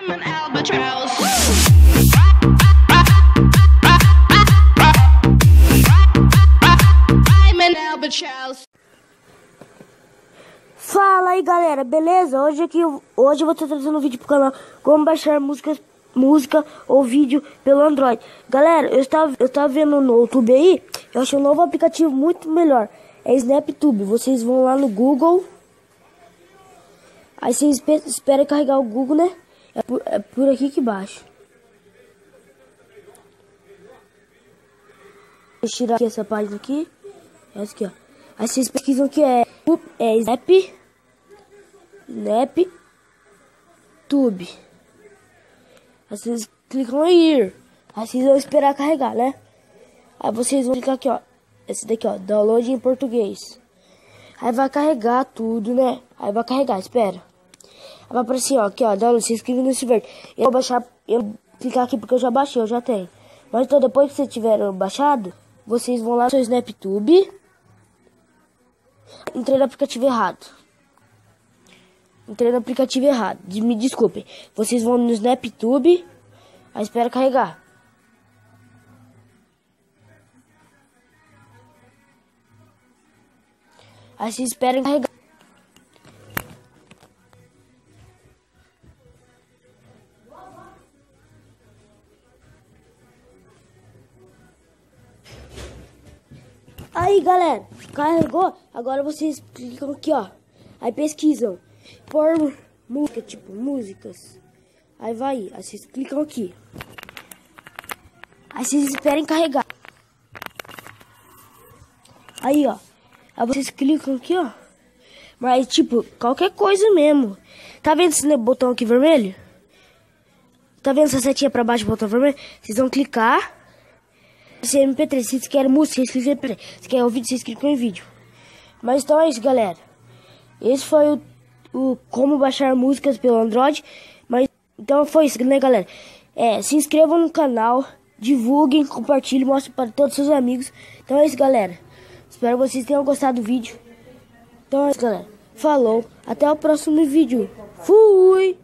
I'm an albatross. I'm an albatross. Fala aí galera, beleza? Hoje eu vou estar trazendo um vídeo pro canal como baixar música ou vídeo pelo Android. Galera, eu estava vendo no YouTube aí, eu achei um novo aplicativo muito melhor. É SnapTube. Vocês vão lá no Google. Aí vocês esperam carregar o Google, né? É por aqui que baixa. Deixa eu tirar aqui essa página aqui. Essa aqui, ó. Aí vocês pesquisam que é SnapTube. Aí vocês clicam aí. Aí vocês vão esperar carregar, né? Aí vocês vão clicar aqui, ó. Esse daqui, ó. Download em português. Aí vai carregar tudo, né? Aí vai carregar, espera. Aí vai aparecer, ó. Aqui, ó. Download, se inscreve nesse verde. Eu vou baixar. Eu vou clicar aqui porque eu já baixei, eu já tenho. Mas então depois que vocês tiverem baixado, vocês vão lá no seu SnapTube. Entrei no aplicativo errado. Me desculpem. Vocês vão no SnapTube. Aí espera carregar. Aí vocês esperam carregar. Aí galera, carregou. Agora vocês clicam aqui, ó. Aí pesquisam por música, tipo músicas. Aí vai, aí vocês clicam aqui. Aí vocês esperem carregar. Aí, ó. Aí vocês clicam aqui, ó. Mas tipo, qualquer coisa mesmo. Tá vendo esse botão aqui vermelho? Tá vendo essa setinha pra baixo, botão vermelho? Vocês vão clicar. Se é MP3, se vocês querem música, vocês clicam em MP3. Se querem vídeo, vocês clicam em vídeo. Mas então é isso, galera. Esse foi o como baixar músicas pelo Android. Mas então foi isso, né, galera? Se inscrevam no canal, divulguem, compartilhem, mostrem para todos os seus amigos. Então é isso, galera. Espero que vocês tenham gostado do vídeo. Então é isso, galera. Falou. Até o próximo vídeo. Fui!